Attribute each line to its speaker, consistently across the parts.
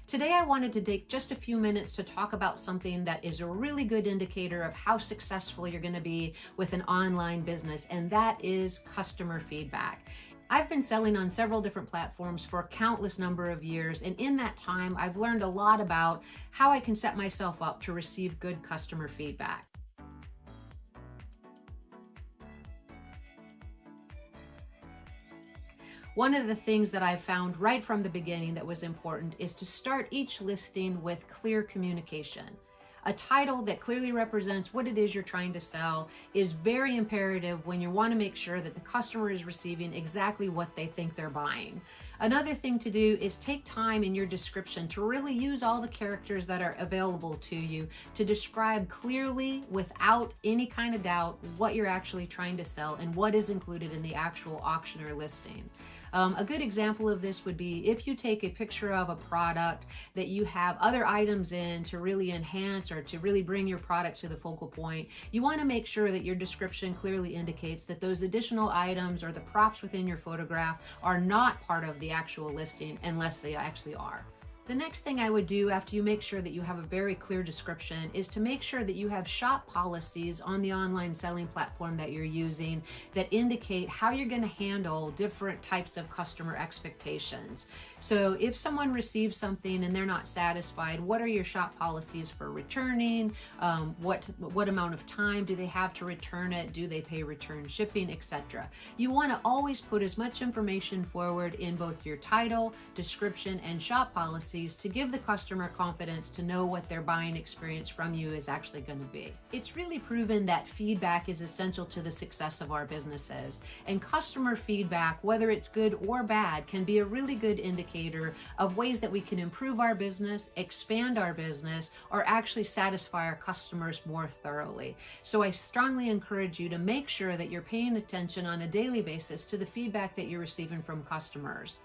Speaker 1: Today I wanted to take just a few minutes to talk about something that is a really good indicator of how successful you're going to be with an online business, and that is customer feedback. I've been selling on several different platforms for a countless number of years, and in that time I've learned a lot about how I can set myself up to receive good customer feedback. One of the things that I've found right from the beginning that was important is to start each listing with clear communication. A title that clearly represents what it is you're trying to sell is very imperative when you want to make sure that the customer is receiving exactly what they think they're buying. Another thing to do is take time in your description to really use all the characters that are available to you to describe clearly, without any kind of doubt, what you're actually trying to sell and what is included in the actual auction or listing. A good example of this would be if you take a picture of a product that you have other items in to really enhance or to really bring your product to the focal point. You want to make sure that your description clearly indicates that those additional items or the props within your photograph are not part of the actual listing unless they actually are. The next thing I would do after you make sure that you have a very clear description is to make sure that you have shop policies on the online selling platform that you're using that indicate how you're going to handle different types of customer expectations. So if someone receives something and they're not satisfied, what are your shop policies for returning? What amount of time do they have to return it? Do they pay return shipping, etc.? You want to always put as much information forward in both your title, description, and shop policy to give the customer confidence to know what their buying experience from you is actually going to be. It's really proven that feedback is essential to the success of our businesses, and customer feedback, whether it's good or bad, can be a really good indicator of ways that we can improve our business, expand our business, or actually satisfy our customers more thoroughly. So I strongly encourage you to make sure that you're paying attention on a daily basis to the feedback that you're receiving from customers.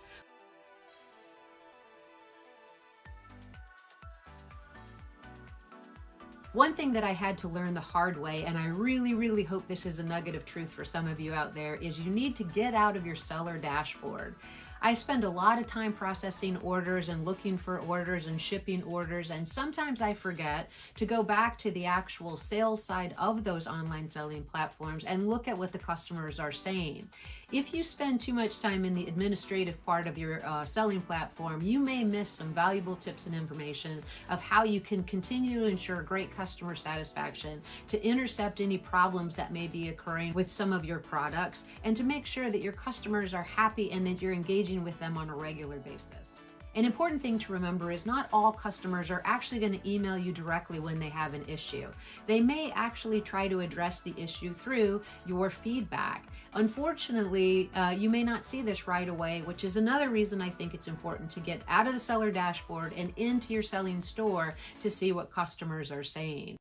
Speaker 1: One thing that I had to learn the hard way, and I really hope this is a nugget of truth for some of you out there, is you need to get out of your seller dashboard. I spend a lot of time processing orders and looking for orders and shipping orders, and sometimes I forget to go back to the actual sales side of those online selling platforms and look at what the customers are saying. If you spend too much time in the administrative part of your selling platform, you may miss some valuable tips and information of how you can continue to ensure great customer satisfaction, to intercept any problems that may be occurring with some of your products, and to make sure that your customers are happy and that you're engaging with them on a regular basis. An important thing to remember is not all customers are actually going to email you directly when they have an issue. They may actually try to address the issue through your feedback. Unfortunately, you may not see this right away, which is another reason I think it's important to get out of the seller dashboard and into your selling store to see what customers are saying.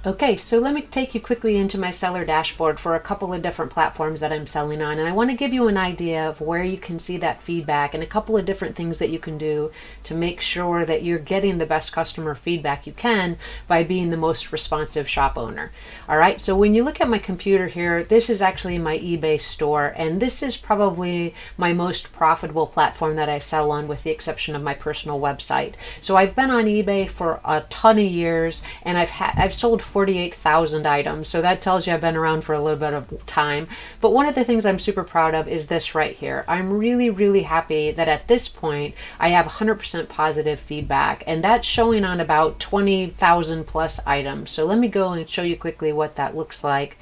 Speaker 1: Okay, so let me take you quickly into my seller dashboard for a couple of different platforms that I'm selling on, and I want to give you an idea of where you can see that feedback and a couple of different things that you can do to make sure that you're getting the best customer feedback you can by being the most responsive shop owner. All right, so when you look at my computer here, this is actually my eBay store, and this is probably my most profitable platform that I sell on, with the exception of my personal website. So I've been on eBay for a ton of years, and I've sold 48,000 items, so that tells you I've been around for a little bit of time. But one of the things I'm super proud of is this right here. I'm really happy that at this point I have 100% positive feedback, and that's showing on about 20,000 plus items. So let me go and show you quickly what that looks like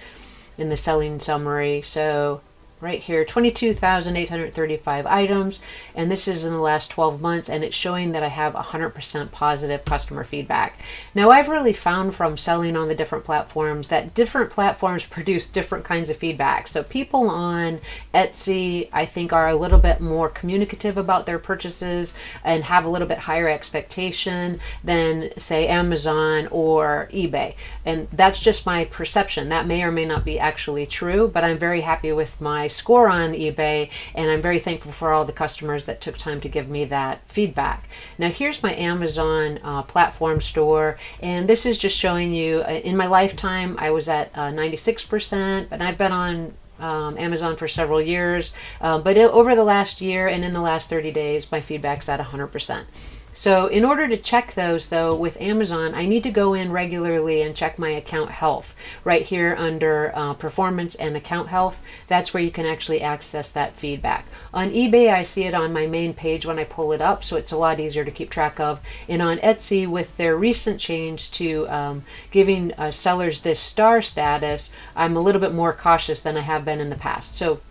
Speaker 1: in the selling summary. So right here, 22,835 items, and this is in the last 12 months, and it's showing that I have 100% positive customer feedback. Now, I've really found from selling on the different platforms that different platforms produce different kinds of feedback. So people on Etsy, I think, are a little bit more communicative about their purchases and have a little bit higher expectation than, say, Amazon or eBay. And that's just my perception. That may or may not be actually true, but I'm very happy with my score on eBay, and I'm very thankful for all the customers that took time to give me that feedback. Now here's my Amazon platform store, and this is just showing you in my lifetime I was at 96%, but I've been on Amazon for several years, but over the last year and in the last 30 days, my feedback's at 100%. So in order to check those, though, with Amazon, I need to go in regularly and check my account health. Right here under performance and account health, that's where you can actually access that feedback. On eBay, I see it on my main page when I pull it up, so it's a lot easier to keep track of. And on Etsy, with their recent change to giving sellers this star status, I'm a little bit more cautious than I have been in the past. So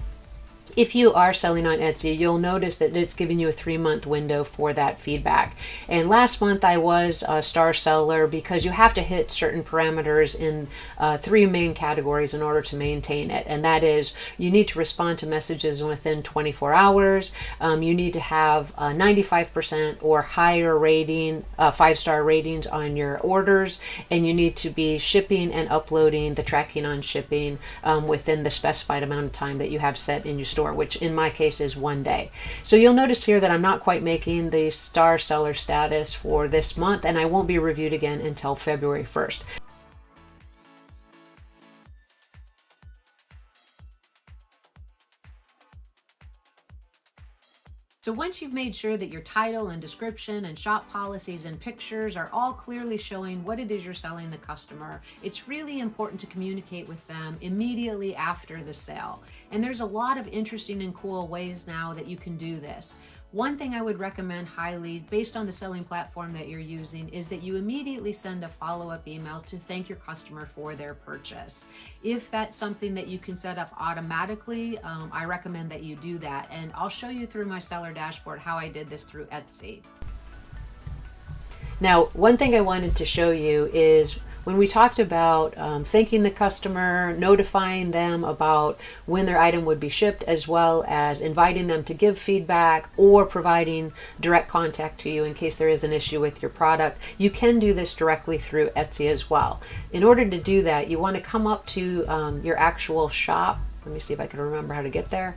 Speaker 1: if you are selling on Etsy, you'll notice that it's giving you a 3-month window for that feedback. And last month I was a star seller because you have to hit certain parameters in 3 main categories in order to maintain it. And that is, you need to respond to messages within 24 hours. You need to have 95% or higher rating, 5-star ratings on your orders. And you need to be shipping and uploading the tracking on shipping within the specified amount of time that you have set in your store, which in my case is 1 day. So you'll notice here that I'm not quite making the star seller status for this month, and I won't be reviewed again until February 1st. So once you've made sure that your title and description and shop policies and pictures are all clearly showing what it is you're selling the customer, it's really important to communicate with them immediately after the sale. And there's a lot of interesting and cool ways now that you can do this. One thing I would recommend highly, based on the selling platform that you're using, is that you immediately send a follow-up email to thank your customer for their purchase. If that's something that you can set up automatically, I recommend that you do that. And I'll show you through my seller dashboard how I did this through Etsy. Now, one thing I wanted to show you is when we talked about thanking the customer, notifying them about when their item would be shipped, as well as inviting them to give feedback or providing direct contact to you in case there is an issue with your product, you can do this directly through Etsy as well. In order to do that, you want to come up to your actual shop. Let me see if I can remember how to get there.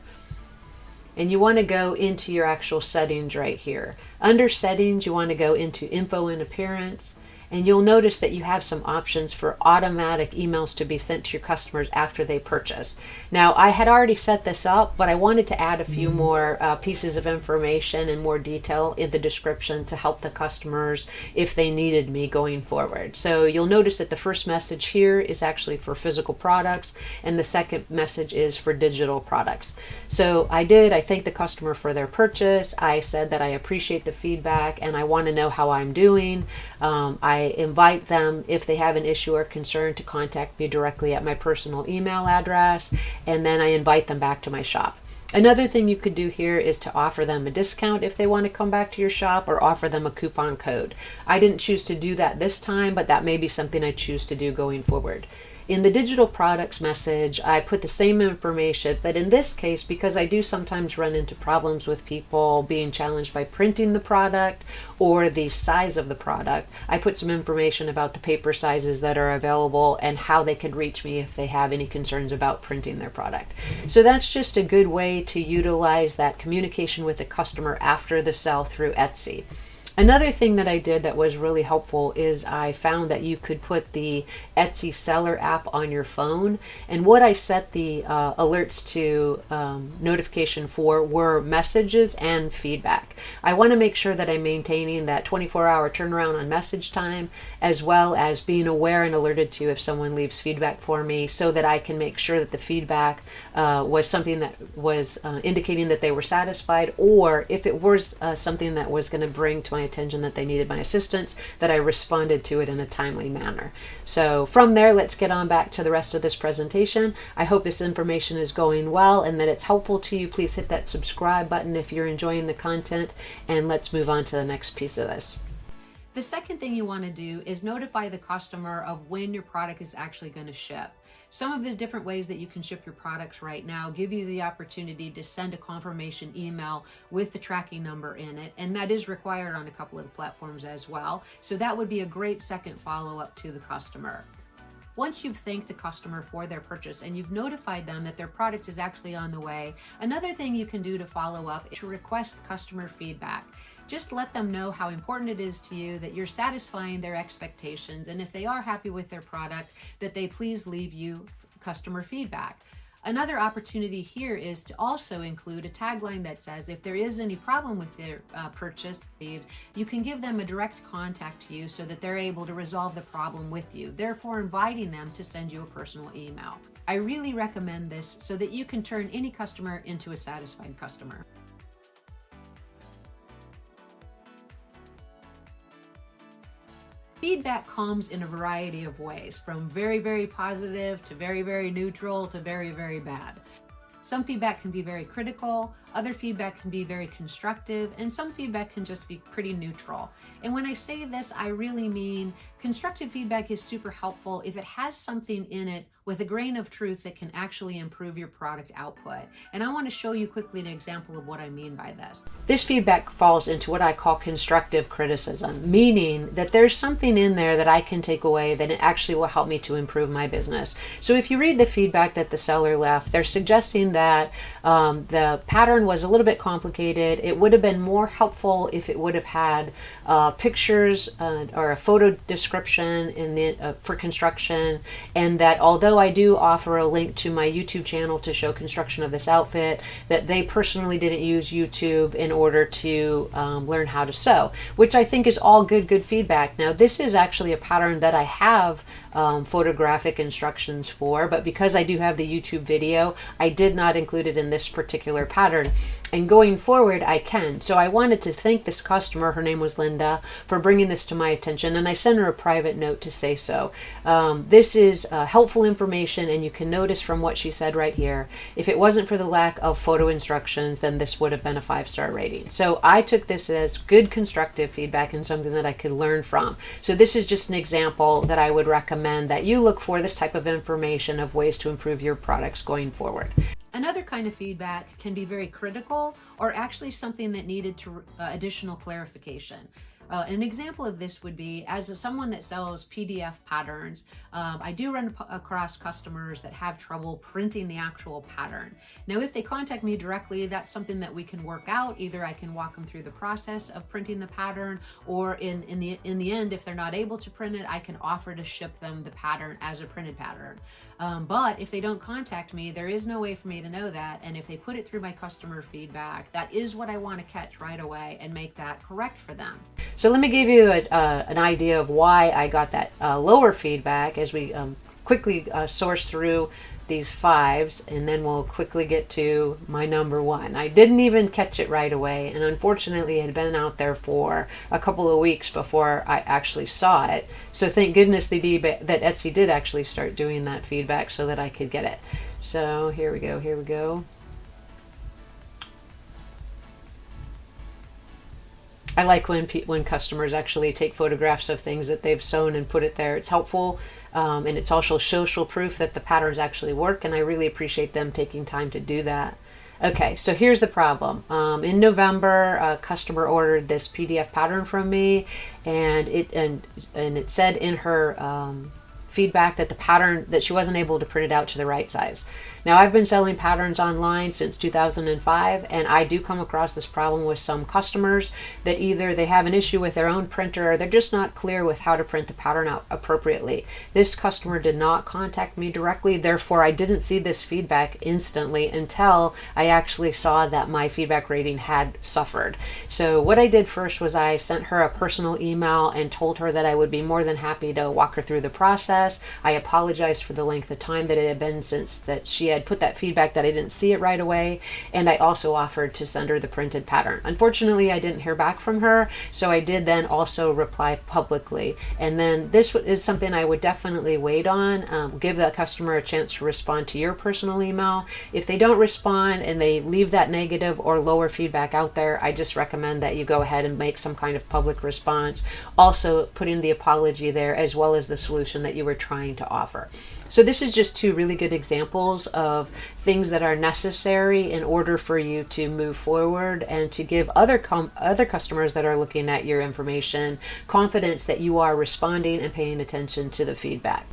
Speaker 1: And you want to go into your actual settings right here. Under settings, you want to go into info and appearance. And you'll notice that you have some options for automatic emails to be sent to your customers after they purchase. Now, I had already set this up, but I wanted to add a few more pieces of information and more detail in the description to help the customers if they needed me going forward. So you'll notice that the first message here is actually for physical products, and the second message is for digital products. So I thanked the customer for their purchase. I said that I appreciate the feedback and I want to know how I'm doing. I invite them, if they have an issue or concern, to contact me directly at my personal email address, and then I invite them back to my shop. Another thing you could do here is to offer them a discount if they want to come back to your shop, or offer them a coupon code. I didn't choose to do that this time, but that may be something I choose to do going forward. In the digital products message, I put the same information, but in this case, because I do sometimes run into problems with people being challenged by printing the product or the size of the product, I put some information about the paper sizes that are available and how they could reach me if they have any concerns about printing their product. So that's just a good way to utilize that communication with the customer after the sale through Etsy. Another thing that I did that was really helpful is I found that you could put the Etsy seller app on your phone. And what I set the alerts to notification for were messages and feedback. I want to make sure that I'm maintaining that 24-hour turnaround on message time, as well as being aware and alerted to if someone leaves feedback for me, so that I can make sure that the feedback was something that was indicating that they were satisfied, or if it was something that was going to bring to my attention that they needed my assistance, that I responded to it in a timely manner. So from there, let's get on back to the rest of this presentation. I hope this information is going well and that it's helpful to you. Please hit that subscribe button if you're enjoying the content, and let's move on to the next piece of this. The second thing you want to do is notify the customer of when your product is actually going to ship. Some of the different ways that you can ship your products right now give you the opportunity to send a confirmation email with the tracking number in it, and that is required on a couple of the platforms as well. So that would be a great second follow-up to the customer. Once you've thanked the customer for their purchase and you've notified them that their product is actually on the way, another thing you can do to follow up is to request customer feedback. Just let them know how important it is to you, that you're satisfying their expectations, and if they are happy with their product, that they please leave you customer feedback. Another opportunity here is to also include a tagline that says if there is any problem with their purchase, you can give them a direct contact to you so that they're able to resolve the problem with you, therefore inviting them to send you a personal email. I really recommend this so that you can turn any customer into a satisfied customer. Feedback comes in a variety of ways, from very, very positive to very, very neutral to very, very bad. Some feedback can be very critical, other feedback can be very constructive, and some feedback can just be pretty neutral. And when I say this, I really mean constructive feedback is super helpful if it has something in it with a grain of truth that can actually improve your product output. And I want to show you quickly an example of what I mean by this. This feedback falls into what I call constructive criticism, meaning that there's something in there that I can take away that it actually will help me to improve my business. So if you read the feedback that the seller left, they're suggesting that the pattern was a little bit complicated. It would have been more helpful if it would have had pictures or a photo description in the for construction, and that although I do offer a link to my YouTube channel to show construction of this outfit, that they personally didn't use YouTube in order to learn how to sew, which I think is all good feedback. Now, this is actually a pattern that I have photographic instructions for, but because I do have the YouTube video, I did not include it in this particular pattern. And going forward, I can. So I wanted to thank this customer, her name was Linda, for bringing this to my attention, and I sent her a private note to say so. This is helpful information, and you can notice from what she said right here, if it wasn't for the lack of photo instructions, then this would have been a 5-star rating. So I took this as good constructive feedback and something that I could learn from. So this is just an example that I would recommend that you look for this type of information of ways to improve your products going forward. Another kind of feedback can be very critical or actually something that needed to additional clarification. An example of this would be, as someone that sells PDF patterns, I do run across customers that have trouble printing the actual pattern. Now, if they contact me directly, that's something that we can work out. Either I can walk them through the process of printing the pattern, or in the end, if they're not able to print it, I can offer to ship them the pattern as a printed pattern. But if they don't contact me, there is no way for me to know that. And if they put it through my customer feedback, that is what I want to catch right away and make that correct for them. So let me give you an idea of why I got that lower feedback as we quickly source through these 5s, and then we'll quickly get to my number 1. I didn't even catch it right away, and unfortunately it had been out there for a couple of weeks before I actually saw it. So thank goodness that Etsy did actually start doing that feedback so that I could get it. So here we go. I like when customers actually take photographs of things that they've sewn and put it there. It's helpful, and it's also social proof that the patterns actually work, and I really appreciate them taking time to do that. Okay, so here's the problem. In November, a customer ordered this PDF pattern from me, and it said in her feedback that the pattern, that she wasn't able to print it out to the right size. Now, I've been selling patterns online since 2005, and I do come across this problem with some customers that either they have an issue with their own printer or they're just not clear with how to print the pattern out appropriately. This customer did not contact me directly, therefore I didn't see this feedback instantly until I actually saw that my feedback rating had suffered. So what I did first was I sent her a personal email and told her that I would be more than happy to walk her through the process. I apologized for the length of time that it had been since that she had put that feedback that I didn't see it right away, and I also offered to send her the printed pattern. Unfortunately, I didn't hear back from her, so I did then also reply publicly. And then this is something I would definitely wait on. Give the customer a chance to respond to your personal email. If they don't respond and they leave that negative or lower feedback out there, I just recommend that you go ahead and make some kind of public response, also putting the apology there as well as the solution that you were trying to offer. So this is just 2 really good examples of things that are necessary in order for you to move forward and to give other customers that are looking at your information confidence that you are responding and paying attention to the feedback.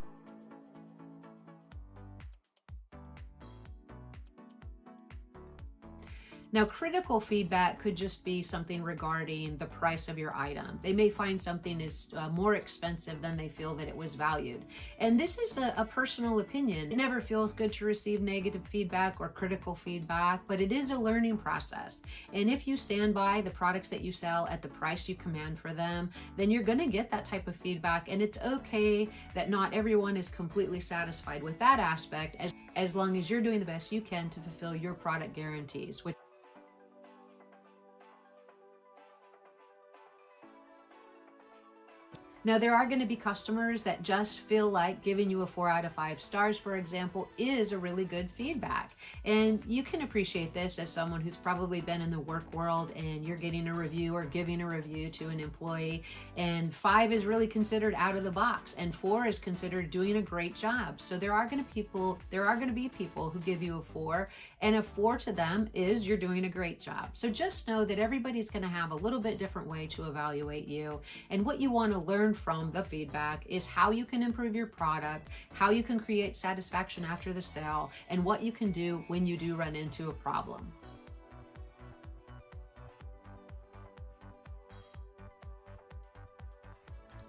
Speaker 1: Now, critical feedback could just be something regarding the price of your item. They may find something is more expensive than they feel that it was valued. And this is a personal opinion. It never feels good to receive negative feedback or critical feedback, but it is a learning process. And if you stand by the products that you sell at the price you command for them, then you're going to get that type of feedback. And it's okay that not everyone is completely satisfied with that aspect, as long as you're doing the best you can to fulfill your product guarantees. Now, there are going to be customers that just feel like giving you a 4 out of 5 stars, for example, is a really good feedback. And you can appreciate this as someone who's probably been in the work world and you're getting a review or giving a review to an employee, and 5 is really considered out of the box and 4 is considered doing a great job. So there are going to be people who give you a 4, and a 4 to them is you're doing a great job. So just know that everybody's going to have a little bit different way to evaluate you, and what you want to learn from the feedback is how you can improve your product, how you can create satisfaction after the sale, and what you can do when you do run into a problem.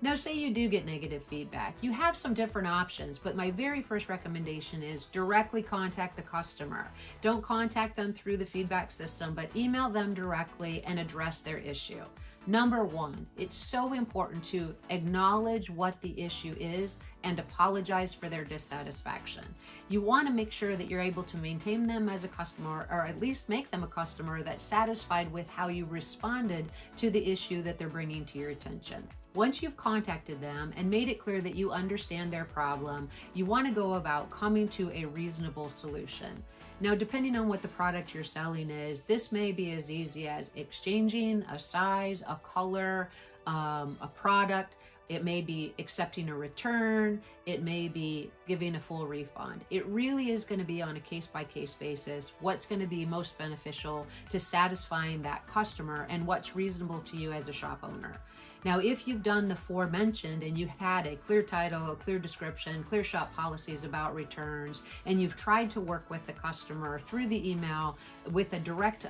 Speaker 1: Now, say you do get negative feedback. You have some different options, but my very first recommendation is directly contact the customer. Don't contact them through the feedback system, but email them directly and address their issue. Number 1, it's so important to acknowledge what the issue is and apologize for their dissatisfaction. You want to make sure that you're able to maintain them as a customer, or at least make them a customer that's satisfied with how you responded to the issue that they're bringing to your attention. Once you've contacted them and made it clear that you understand their problem, you want to go about coming to a reasonable solution. Now, depending on what the product you're selling is, this may be as easy as exchanging a size, a color, a product. It may be accepting a return. It may be giving a full refund. It really is going to be on a case-by-case basis what's going to be most beneficial to satisfying that customer and what's reasonable to you as a shop owner. Now, if you've done the 4 mentioned and you've had a clear title, a clear description, clear shop policies about returns, and you've tried to work with the customer through the email with a direct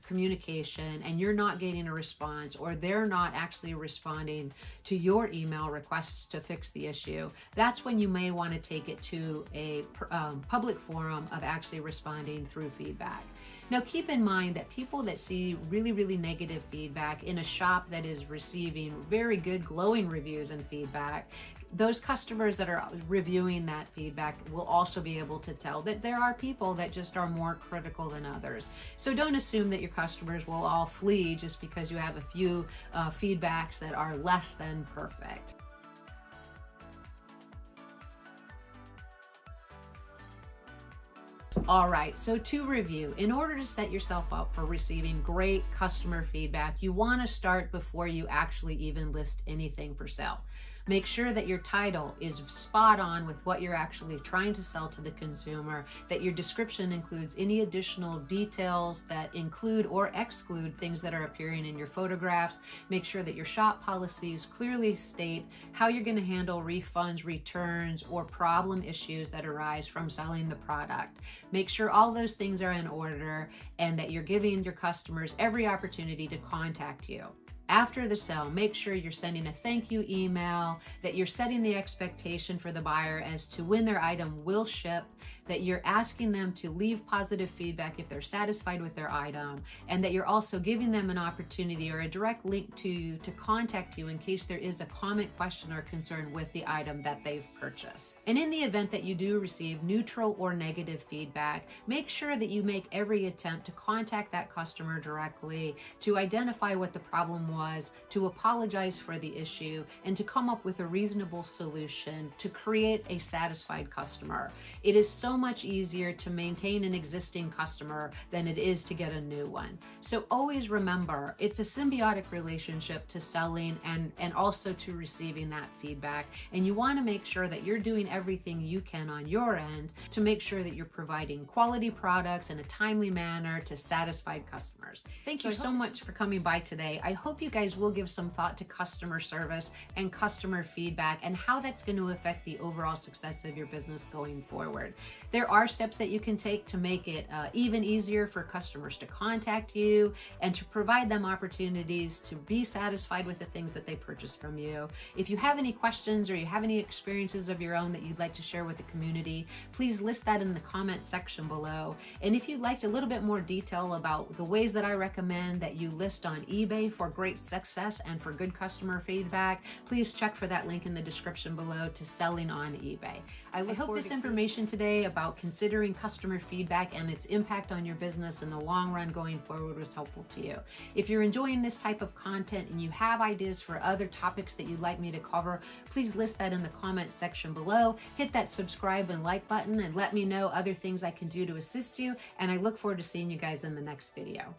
Speaker 1: communication, and you're not getting a response, or they're not actually responding to your email requests to fix the issue, that's when you may want to take it to a public forum of actually responding through feedback. Now, keep in mind that people that see really, really negative feedback in a shop that is receiving very good glowing reviews and feedback, those customers that are reviewing that feedback will also be able to tell that there are people that just are more critical than others. So don't assume that your customers will all flee just because you have a few feedbacks that are less than perfect. All right, so to review, in order to set yourself up for receiving great customer feedback, you want to start before you actually even list anything for sale. Make sure that your title is spot on with what you're actually trying to sell to the consumer, that your description includes any additional details that include or exclude things that are appearing in your photographs. Make sure that your shop policies clearly state how you're going to handle refunds, returns, or problem issues that arise from selling the product. Make sure all those things are in order and that you're giving your customers every opportunity to contact you. After the sale, make sure you're sending a thank you email, that you're setting the expectation for the buyer as to when their item will ship, that you're asking them to leave positive feedback if they're satisfied with their item, and that you're also giving them an opportunity or a direct link to contact you in case there is a comment, question, or concern with the item that they've purchased. And in the event that you do receive neutral or negative feedback, make sure that you make every attempt to contact that customer directly, to identify what the problem was, to apologize for the issue, and to come up with a reasonable solution to create a satisfied customer. It is so much easier to maintain an existing customer than it is to get a new one. So always remember, it's a symbiotic relationship to selling and also to receiving that feedback. And you want to make sure that you're doing everything you can on your end to make sure that you're providing quality products in a timely manner to satisfied customers. Thank you so much for coming by today. I hope you guys will give some thought to customer service and customer feedback and how that's going to affect the overall success of your business going forward. There are steps that you can take to make it even easier for customers to contact you and to provide them opportunities to be satisfied with the things that they purchase from you. If you have any questions or you have any experiences of your own that you'd like to share with the community, please list that in the comment section below. And if you'd like a little bit more detail about the ways that I recommend that you list on eBay for great success and for good customer feedback, please check for that link in the description below to Selling on eBay. I hope this information today about considering customer feedback and its impact on your business in the long run going forward was helpful to you. If you're enjoying this type of content and you have ideas for other topics that you'd like me to cover, please list that in the comment section below. Hit that subscribe and like button and let me know other things I can do to assist you. And I look forward to seeing you guys in the next video.